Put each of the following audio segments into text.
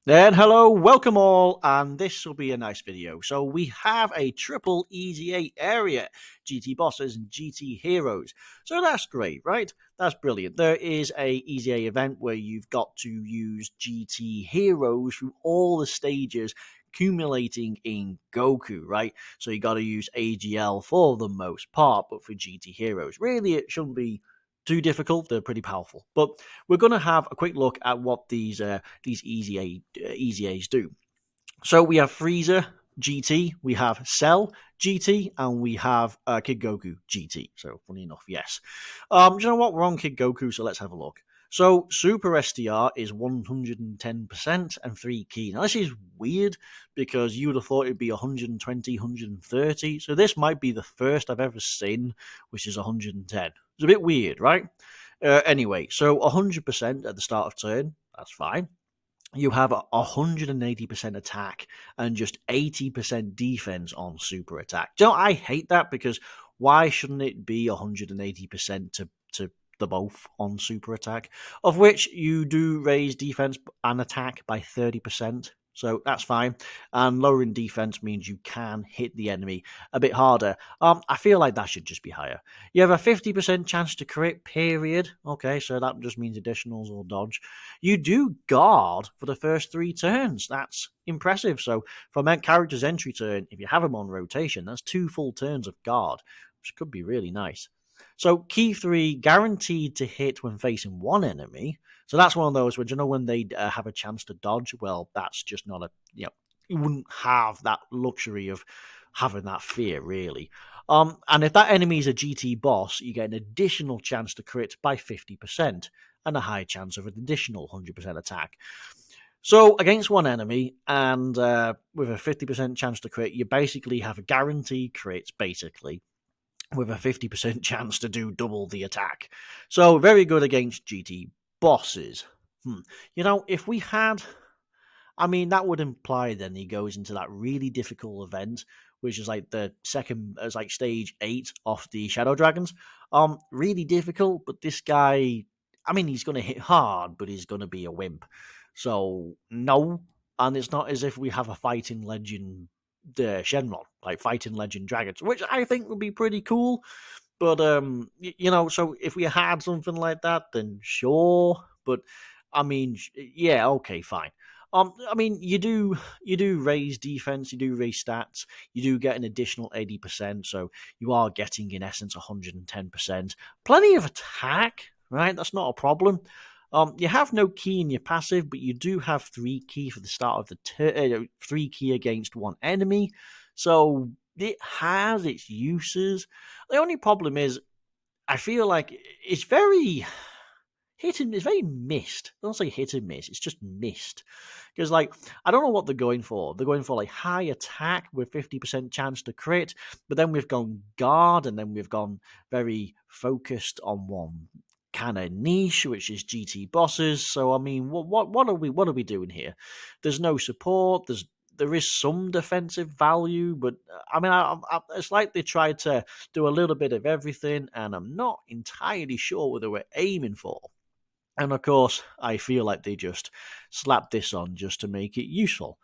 Then hello, welcome all, and this will be a nice video. So we have a triple Easy 8 area, GT bosses and GT heroes. So that's great, right? That's brilliant. There is a Easy 8 event where you've got to use GT heroes through all the stages accumulating in Goku, right? So you got to use AGL for the most part, but for GT heroes, really it shouldn't be too difficult. They're pretty powerful. But we're going to have a quick look at what these Easy A's do. So we have Freeza GT, we have Cell GT, and we have Kid Goku GT. So funny enough, yes. Do you know what? We're on Kid Goku, so let's have a look. So Super STR is 110% and 3 key. Now this is weird because you would have thought it'd be 120, 130. So this might be the first I've ever seen, which is 110. It's a bit weird, right? Anyway, so 100% at the start of turn, that's fine. You have 180% attack and just 80% defense on super attack. Do you know, I hate that because why shouldn't it be 180% to the both on super attack? Of which you do raise defense and attack by 30%. So that's fine. And lowering defense means you can hit the enemy a bit harder. I feel like that should just be higher. You have a 50% chance to crit, period. Okay, so that just means additionals or dodge. You do guard for the first 3 turns. That's impressive. So for a character's entry turn, if you have them on rotation, that's 2 full turns of guard, which could be really nice. So key 3, guaranteed to hit when facing one enemy. So that's one of those where, you know, when they have a chance to dodge, well, that's just not you wouldn't have that luxury of having that fear, really. And if that enemy is a GT boss, you get an additional chance to crit by 50% and a high chance of an additional 100% attack. So against one enemy and with a 50% chance to crit, you basically have a guaranteed crit, basically, with a 50% chance to do double the attack. So very good against GT bosses. You know, if we had, I mean, that would imply then he goes into that really difficult event, which is like the second, as like stage 8 of the Shadow Dragons. Really difficult, but this guy, I mean, he's going to hit hard, but he's going to be a wimp. So no, and it's not as if we have a fighting legend, the Shenron, like fighting legend dragons, which I think would be pretty cool. But you know, so if we had something like that, then sure. But I mean, yeah, okay, fine. I mean, you do raise defense, you do raise stats, you do get an additional 80%, so you are getting in essence 110%. Plenty of attack, right? That's not a problem. You have no key in your passive, but you do have 3 key for the start of the turn, 3 key against one enemy. So it has its uses. The only problem is, I feel like it's very it's very missed. I don't say hit and miss, it's just missed. Because, like, I don't know what they're going for. They're going for, like, high attack with 50% chance to crit, but then we've gone guard, and then we've gone very focused on one kind of niche, which is GT bosses. So, I mean, what are we doing here? There's no support. There is some defensive value, but I mean, it's like they tried to do a little bit of everything, and I'm not entirely sure what they were aiming for. And of course, I feel like they just slapped this on just to make it useful.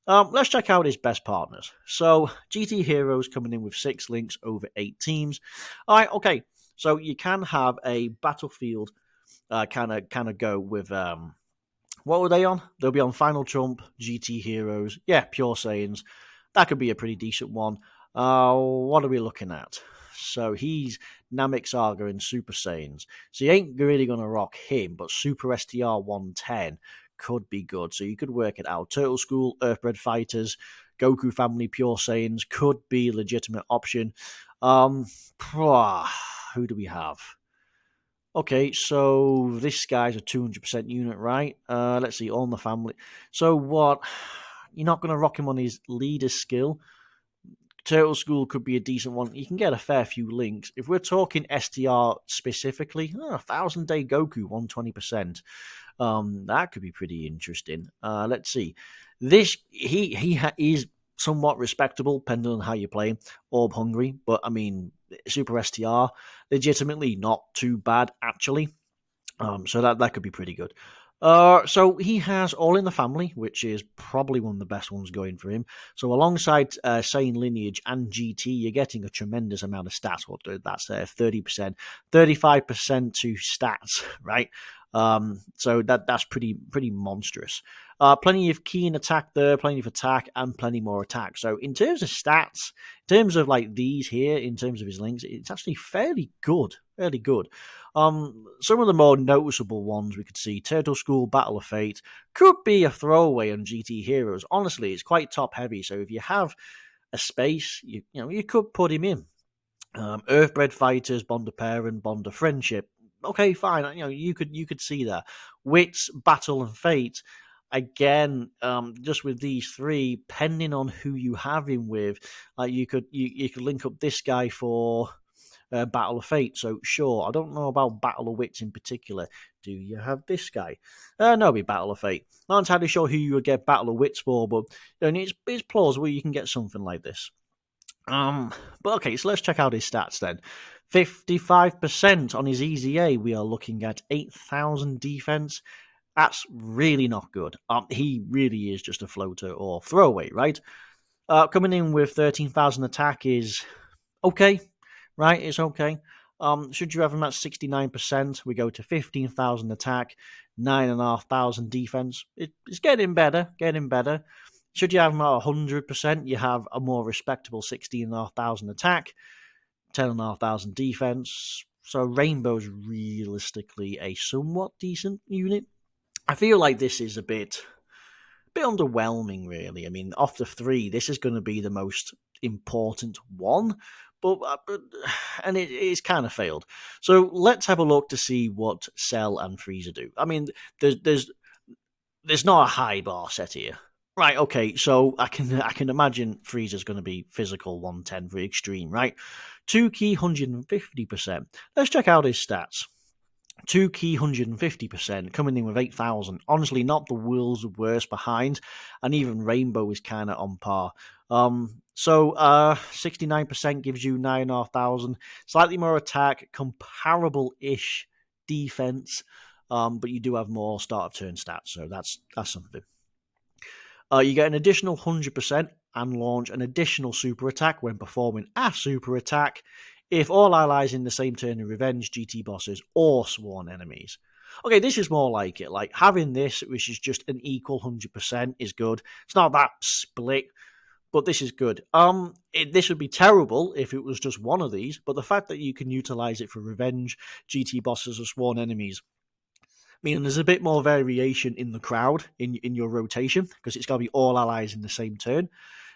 Let's check out his best partners. So, GT Heroes coming in with 6 links over 8 teams. All right, okay. So you can have a battlefield kind of go with what were they on? They'll be on Final Trump, GT Heroes, yeah, Pure Saiyans. That could be a pretty decent one. What are we looking at? So he's Namek Saga and Super Saiyans. So you ain't really going to rock him, but Super STR 110 could be good. So you could work it out. Turtle School, Earthbred Fighters, Goku Family Pure Saiyans could be a legitimate option. Who do we have? Okay, so this guy's a 200% unit, right? Let's see, all in the family. So what? You're not going to rock him on his leader skill. Turtle School could be a decent one. You can get a fair few links. If we're talking STR specifically, 1,000 Day Goku, 120%. That could be pretty interesting. Let's see. This he is somewhat respectable, depending on how you play. Orb hungry, but I mean, Super STR, legitimately not too bad actually. So that could be pretty good. So he has All in the Family, which is probably one of the best ones going for him. So alongside Saiyan Lineage and GT, you're getting a tremendous amount of stats. That's 30%, 35% to stats, right? So that's pretty monstrous. Plenty of keen attack there, plenty of attack, and plenty more attack. So in terms of stats, in terms of like these here, in terms of his links, it's actually fairly good, fairly good. Some of the more noticeable ones we could see: Turtle School, Battle of Fate, could be a throwaway on GT Heroes. Honestly, it's quite top heavy, so if you have a space, you could put him in. Earthbred Fighters, Bond of Parent, Bond of Friendship. Okay, fine. You could see that. Wits, Battle and Fate. Again, just with these three, depending on who you have him with, you could link up this guy for Battle of Fate. So sure, I don't know about Battle of Wits in particular. Do you have this guy? No, it'll be Battle of Fate. Not entirely sure who you would get Battle of Wits for, but it's plausible you can get something like this. But okay, so let's check out his stats then. 55% on his EZA. We are looking at 8,000 defense. That's really not good. He really is just a floater or throwaway, right? Coming in with 13,000 attack is okay, right? It's okay. Should you have him at 69%, we go to 15,000 attack, 9,500 defense. It's getting better, getting better. Should you have him at 100%, you have a more respectable 16,500 attack, 10,500 defense. So Rainbow's realistically a somewhat decent unit. I feel like this is a bit underwhelming, really. I mean, off the three, this is going to be the most important one, but and it's kind of failed. So let's have a look to see what Cell and Freeza do. I mean, there's not a high bar set here. Right, okay, so I can imagine Freeza's going to be physical 110 for extreme, right? 2 key 150%. Let's check out his stats. 2 key 150%, coming in with 8,000. Honestly, not the world's worst behind, and even Rainbow is kind of on par. So 69% gives you 9,500. Slightly more attack, comparable-ish defense, but you do have more start of turn stats, so that's something. You get an additional 100% and launch an additional super attack when performing a super attack if all allies in the same turn are revenge, GT bosses, or sworn enemies. Okay, this is more like it. Like having this, which is just an equal 100%, is good. It's not that split, but this is good. This would be terrible if it was just one of these, but the fact that you can utilize it for revenge, GT bosses, or sworn enemies, meaning there's a bit more variation in the crowd in your rotation because it's got to be all allies in the same turn.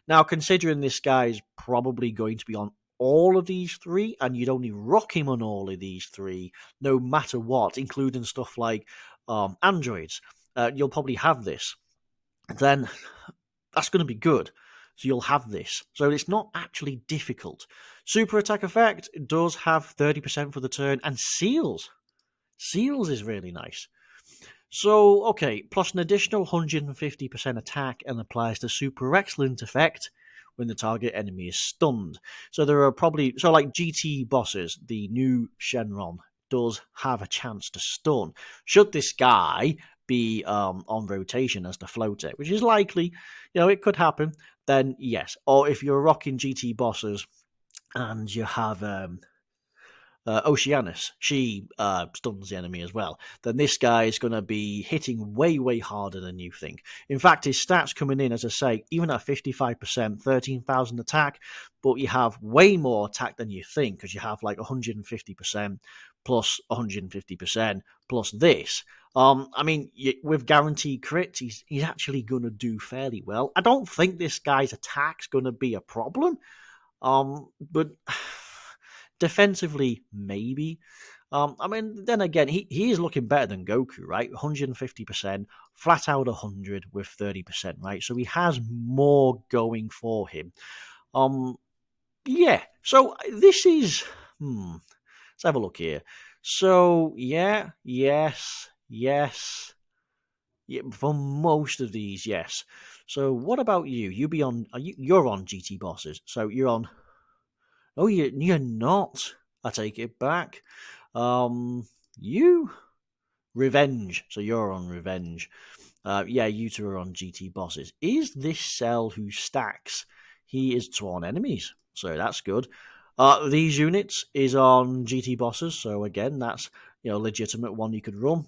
Now, considering this guy's probably going to be on all of these three, and you'd only rock him on all of these three, no matter what, including stuff like androids, you'll probably have this. Then that's going to be good. So you'll have this. So it's not actually difficult. Super attack effect does have 30% for the turn, and seals. Seals is really nice. So, okay, plus an additional 150% attack and applies the super excellent effect when the target enemy is stunned. So there are probably, so like GT bosses, the new Shenron does have a chance to stun. Should this guy be on rotation as the floater, which is likely, it could happen, then yes. Or if you're rocking GT bosses and you have Oceanus, she stuns the enemy as well, then this guy is going to be hitting way, way harder than you think. In fact, his stats coming in, as I say, even at 55%, 13,000 attack, but you have way more attack than you think because you have like 150% plus 150% plus this. I mean, with guaranteed crits, he's actually going to do fairly well. I don't think this guy's attack's going to be a problem, but defensively, maybe. I mean, then again, he is looking better than Goku, right? 150%, flat out 100 with 30%, right? So he has more going for him. Yeah. So this is. Let's have a look here. So yeah, yes. Yeah, for most of these, yes. So what about you? You're on GT bosses, so you're on. Oh, you're not. I take it back. You Revenge. So you're on Revenge. Yeah, you two are on GT bosses. Is this Cell who stacks? He is sworn enemies, so that's good. These units is on GT bosses, so again, that's legitimate one you could run.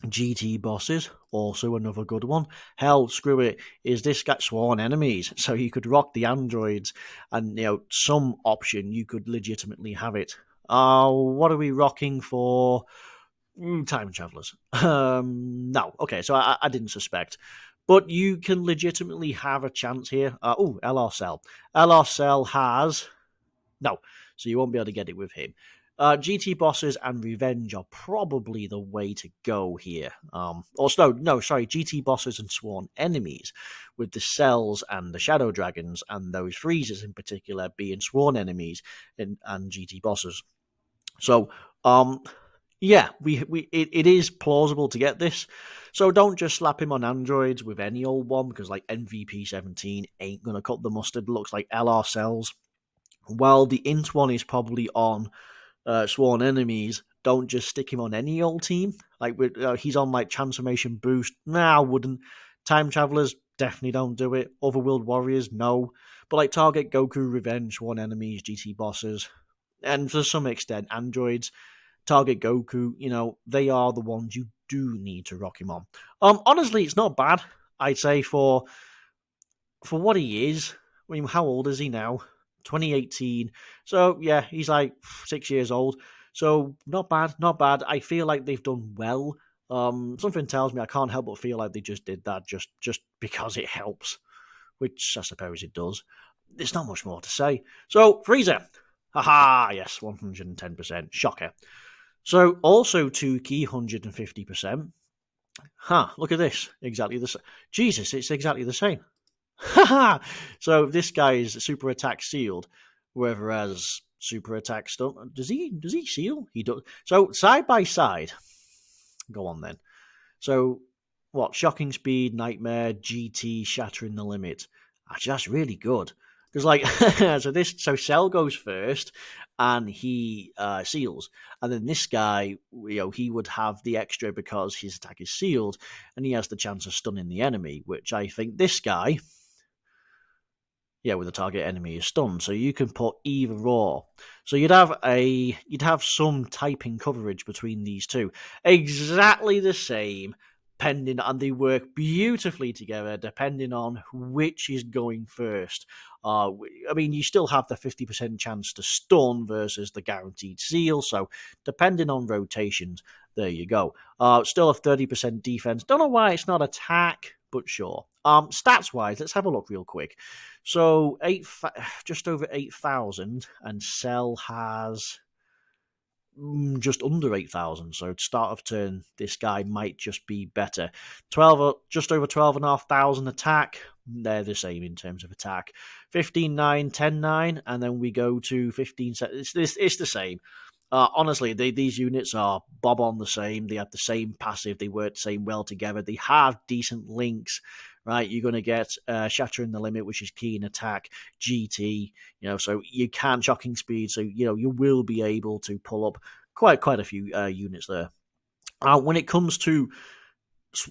GT bosses, also another good one. Hell, screw it, is this guy sworn enemies? So you could rock the androids, and some option you could legitimately have it. What are we rocking for? Time travelers. No, okay, so I didn't suspect. But you can legitimately have a chance here. LR Cell. LR Cell has. No, so you won't be able to get it with him. GT bosses and revenge are probably the way to go here. GT bosses and sworn enemies, with the cells and the shadow dragons and those freezers in particular being sworn enemies and GT bosses. So, yeah, it is plausible to get this. So don't just slap him on androids with any old one, because like MVP 17 ain't gonna cut the mustard. Looks like LR cells. While the int one is probably on sworn enemies, don't just stick him on any old team. Like he's on like transformation boost. Nah, I wouldn't. Time travelers, definitely don't do it. Otherworld warriors, no. But like target Goku, revenge, sworn enemies, GT bosses, and to some extent androids. Target Goku, they are the ones you do need to rock him on. Honestly, it's not bad. I'd say for what he is. I mean, how old is he now? 2018. So yeah, he's like 6 years old. So not bad, not bad. I feel like they've done well. Something tells me I can't help but feel like they just did that just because it helps, which I suppose it does. There's not much more to say. So Freeza, haha, yes, 110%, shocker. So also 2 key, 150%. Look at this. Exactly the same. Jesus, it's exactly the same. So this guy is super attack sealed, whereas super attack stun. Does he seal? He does. So side by side. Go on then. So what? Shocking speed, nightmare, GT, shattering the limit. Actually, that's really good. Because like so Cell goes first and he seals. And then this guy, he would have the extra because his attack is sealed and he has the chance of stunning the enemy, which I think this guy, with the target enemy is stunned. So you can put either or. So you'd have some typing coverage between these two. Exactly the same, and they work beautifully together depending on which is going first. I mean, you still have the 50% chance to stun versus the guaranteed seal. So depending on rotations, there you go. Still a 30% defense. Don't know why it's not attack, but sure. Stats wise, let's have a look real quick. So just over 8,000, and Cell has just under 8,000. So start of turn, this guy might just be better. Just over 12,500 attack. They're the same in terms of attack. 15-9, 10-9, and then we go to 15. It's the same. Honestly, these units are bob on the same. They have the same passive. They work the same well together. They have decent links, right? You're going to get Shattering the Limit, which is key in attack, GT, so you can shocking speed. So, you will be able to pull up quite a few units there. When it comes to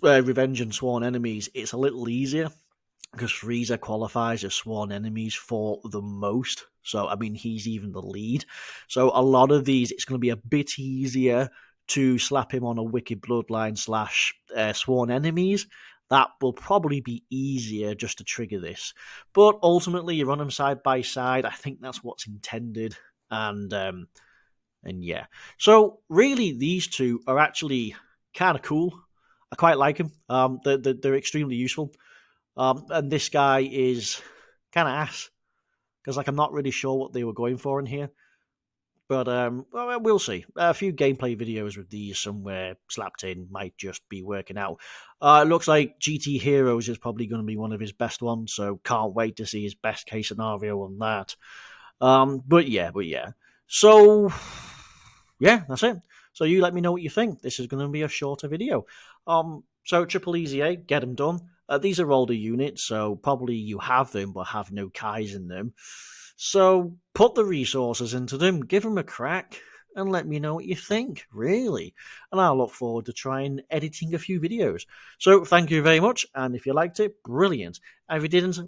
Revenge and Sworn Enemies, it's a little easier because Freeza qualifies as sworn enemies for the most. So, I mean, he's even the lead. So, a lot of these, it's going to be a bit easier to slap him on a Wicked Bloodline / sworn enemies. That will probably be easier just to trigger this. But ultimately, you run them side by side. I think that's what's intended. And yeah. So, really, these two are actually kind of cool. I quite like them. They're extremely useful. And this guy is kind of ass because I'm not really sure what they were going for in here. But well, we'll see. A few gameplay videos with these somewhere slapped in might just be working out. It looks like GT Heroes is probably going to be one of his best ones, so can't wait to see his best case scenario on that. But yeah. So yeah, that's it. So you let me know what you think. This is going to be a shorter video. So Triple Easy 8, get them done. These are older units, so probably you have them but have no Kais in them. So put the resources into them, give them a crack. and let me know what you think, really. And I'll look forward to trying editing a few videos. So thank you very much, and if you liked it, brilliant. And if you didn't,